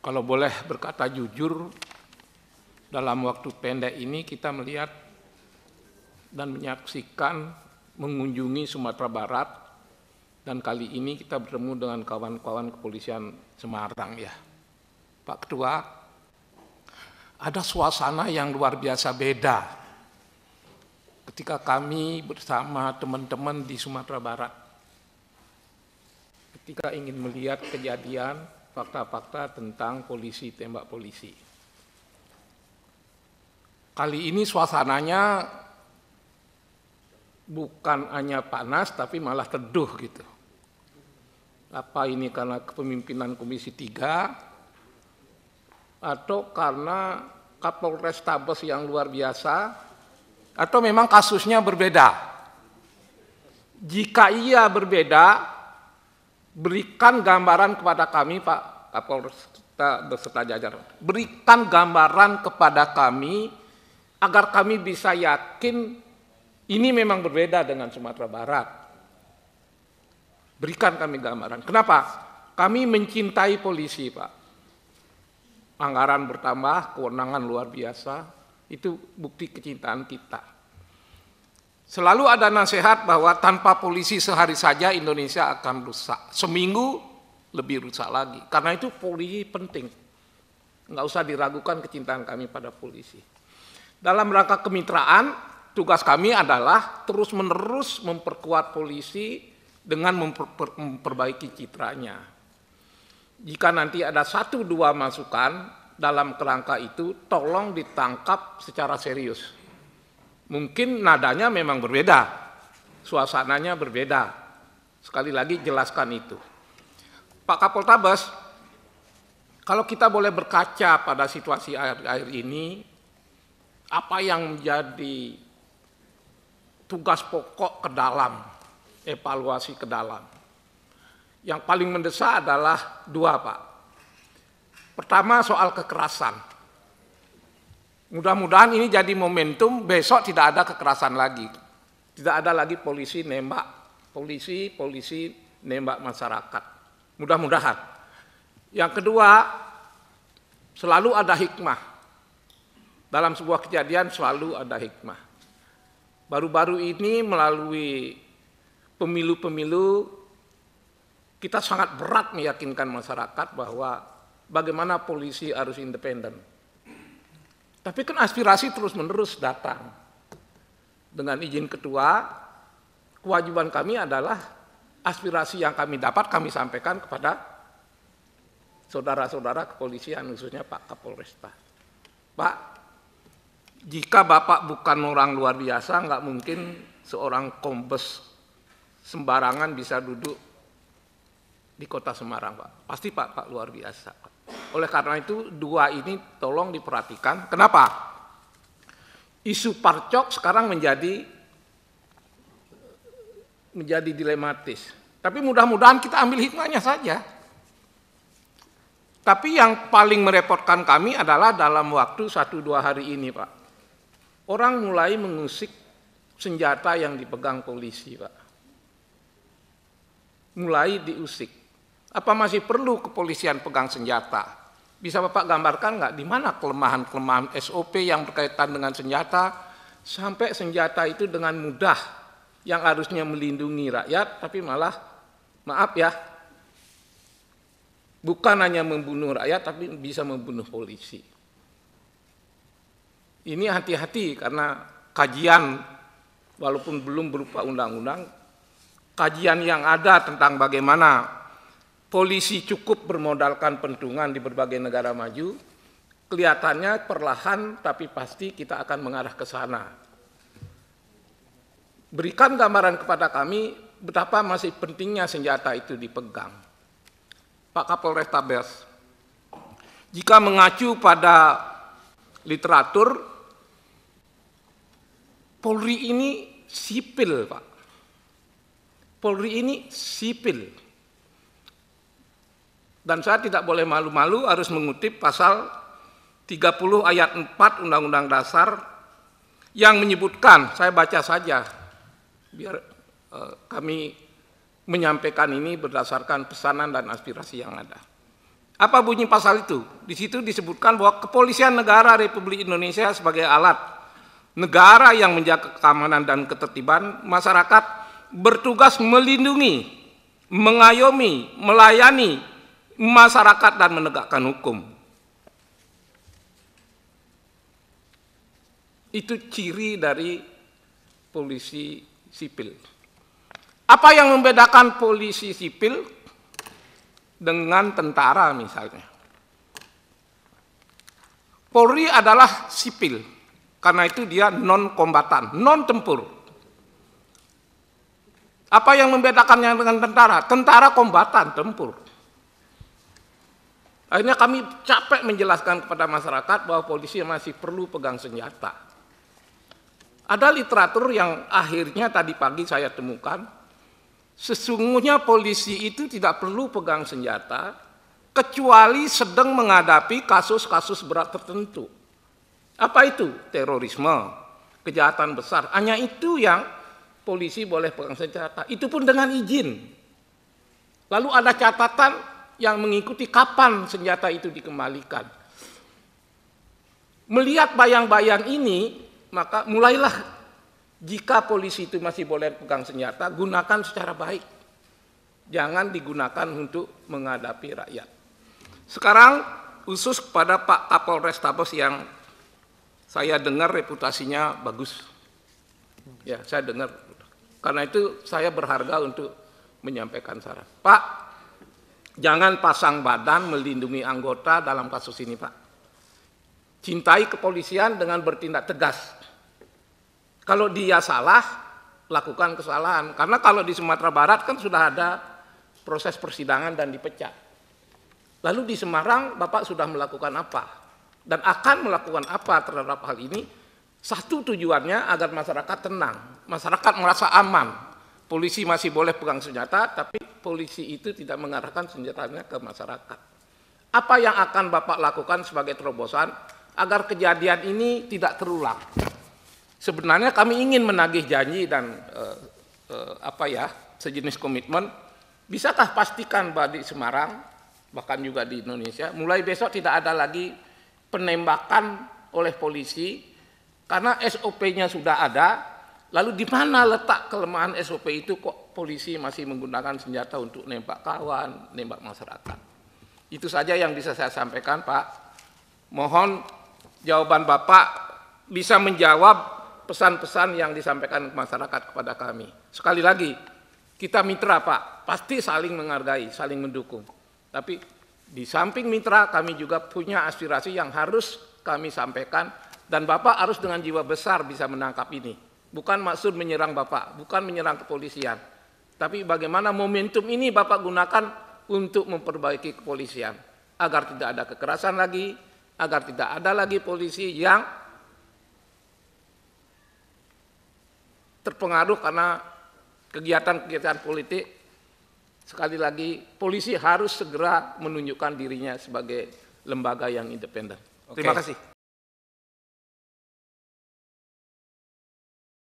Kalau boleh berkata jujur, dalam waktu pendek ini kita melihat dan menyaksikan mengunjungi Sumatera Barat, dan kali ini kita bertemu dengan kawan-kawan kepolisian Semarang ya. Pak Ketua, ada suasana yang luar biasa beda ketika kami bersama teman-teman di Sumatera Barat. Ketika ingin melihat kejadian, fakta-fakta tentang polisi tembak polisi. Kali ini suasananya bukan hanya panas, tapi malah teduh gitu. Apa ini karena kepemimpinan Komisi 3, atau karena Kapolres Tabes yang luar biasa, atau memang kasusnya berbeda? Jika iya berbeda, berikan gambaran kepada kami, Pak Kapolres beserta jajaran. Berikan gambaran kepada kami agar kami bisa yakin ini memang berbeda dengan Sumatera Barat. Berikan kami gambaran. Kenapa? Kami mencintai polisi, Pak. Anggaran bertambah, kewenangan luar biasa, itu bukti kecintaan kita. Selalu ada nasihat bahwa tanpa polisi sehari saja Indonesia akan rusak. Seminggu lebih rusak lagi. Karena itu polisi penting. Nggak usah diragukan kecintaan kami pada polisi. Dalam rangka kemitraan, tugas kami adalah terus-menerus memperkuat polisi dengan memperbaiki citranya. Jika nanti ada 1-2 masukan dalam kerangka itu, tolong ditangkap secara serius. Mungkin nadanya memang berbeda, suasananya berbeda. Sekali lagi jelaskan itu. Pak Kapoltabes, kalau kita boleh berkaca pada situasi akhir-akhir ini, apa yang menjadi tugas pokok ke dalam, evaluasi ke dalam? Yang paling mendesak adalah 2, Pak. Pertama, soal kekerasan. Mudah-mudahan ini jadi momentum, besok tidak ada kekerasan lagi. Tidak ada lagi polisi nembak masyarakat. Mudah-mudahan. Yang kedua, selalu ada hikmah. Dalam sebuah kejadian selalu ada hikmah. Baru-baru ini melalui pemilu-pemilu, kita sangat berat meyakinkan masyarakat bahwa bagaimana polisi harus independen. Tapi kan aspirasi terus-menerus datang. Dengan izin ketua, kewajiban kami adalah aspirasi yang kami dapat kami sampaikan kepada saudara-saudara kepolisian, khususnya Pak Kapolresta. Pak, jika Bapak bukan orang luar biasa, nggak mungkin seorang kombes sembarangan bisa duduk di kota Semarang, Pak. Pasti Pak luar biasa, Pak. Oleh karena itu 2 ini tolong diperhatikan. Kenapa? Isu parcok sekarang menjadi dilematis. Tapi mudah-mudahan kita ambil hikmahnya saja. Tapi yang paling merepotkan kami adalah dalam waktu 1-2 hari ini, Pak. Orang mulai mengusik senjata yang dipegang polisi, Pak. Mulai diusik. Apa masih perlu kepolisian pegang senjata? Bisa Bapak gambarkan nggak di mana kelemahan-kelemahan SOP yang berkaitan dengan senjata, sampai senjata itu dengan mudah yang harusnya melindungi rakyat, tapi malah, maaf ya, bukan hanya membunuh rakyat, tapi bisa membunuh polisi. Ini hati-hati karena kajian, walaupun belum berupa undang-undang, kajian yang ada tentang bagaimana polisi cukup bermodalkan pentungan di berbagai negara maju, kelihatannya perlahan tapi pasti kita akan mengarah ke sana. Berikan gambaran kepada kami betapa masih pentingnya senjata itu dipegang. Pak Kapolres Tabes, jika mengacu pada literatur, Polri ini sipil, Pak. Polri ini sipil. Dan saya tidak boleh malu-malu harus mengutip pasal 30 ayat 4 Undang-Undang Dasar yang menyebutkan, saya baca saja, biar kami menyampaikan ini berdasarkan pesanan dan aspirasi yang ada. Apa bunyi pasal itu? Di situ disebutkan bahwa Kepolisian Negara Republik Indonesia sebagai alat negara yang menjaga keamanan dan ketertiban masyarakat bertugas melindungi, mengayomi, melayani masyarakat dan menegakkan hukum. Itu ciri dari polisi sipil. Apa yang membedakan polisi sipil dengan tentara misalnya? Polri adalah sipil, karena itu dia non-kombatan, non-tempur. Apa yang membedakannya dengan tentara? Tentara kombatan, tempur. Akhirnya kami capek menjelaskan kepada masyarakat bahwa polisi masih perlu pegang senjata. Ada literatur yang akhirnya tadi pagi saya temukan, sesungguhnya polisi itu tidak perlu pegang senjata, kecuali sedang menghadapi kasus-kasus berat tertentu. Apa itu? Terorisme, kejahatan besar. Hanya itu yang polisi boleh pegang senjata. Itu pun dengan izin. Lalu ada catatan yang mengikuti kapan senjata itu dikembalikan. Melihat bayang-bayang ini, maka mulailah jika polisi itu masih boleh pegang senjata, gunakan secara baik. Jangan digunakan untuk menghadapi rakyat. Sekarang khusus kepada Pak Kapolres Tabes yang saya dengar reputasinya bagus. Ya, saya dengar. Karena itu saya berharga untuk menyampaikan saran. Pak, jangan pasang badan melindungi anggota dalam kasus ini, Pak. Cintai kepolisian dengan bertindak tegas. Kalau dia salah, lakukan kesalahan. Karena kalau di Sumatera Barat kan sudah ada proses persidangan dan dipecat. Lalu di Semarang Bapak sudah melakukan apa? Dan akan melakukan apa terhadap hal ini? Satu tujuannya agar masyarakat tenang, masyarakat merasa aman. Polisi masih boleh pegang senjata, tapi polisi itu tidak mengarahkan senjatanya ke masyarakat. Apa yang akan Bapak lakukan sebagai terobosan agar kejadian ini tidak terulang? Sebenarnya kami ingin menagih janji dan sejenis komitmen. Bisakah pastikan bahwa di Semarang, bahkan juga di Indonesia, mulai besok tidak ada lagi penembakan oleh polisi, karena SOP-nya sudah ada. Lalu di mana letak kelemahan SOP itu kok polisi masih menggunakan senjata untuk nembak kawan, nembak masyarakat? Itu saja yang bisa saya sampaikan, Pak. Mohon jawaban Bapak bisa menjawab pesan-pesan yang disampaikan ke masyarakat kepada kami. Sekali lagi, kita mitra, Pak, pasti saling menghargai, saling mendukung. Tapi di samping mitra, kami juga punya aspirasi yang harus kami sampaikan, dan Bapak harus dengan jiwa besar bisa menangkap ini. Bukan maksud menyerang Bapak, bukan menyerang kepolisian. Tapi bagaimana momentum ini Bapak gunakan untuk memperbaiki kepolisian. Agar tidak ada kekerasan lagi, agar tidak ada lagi polisi yang terpengaruh karena kegiatan-kegiatan politik. Sekali lagi, polisi harus segera menunjukkan dirinya sebagai lembaga yang independen. Terima kasih.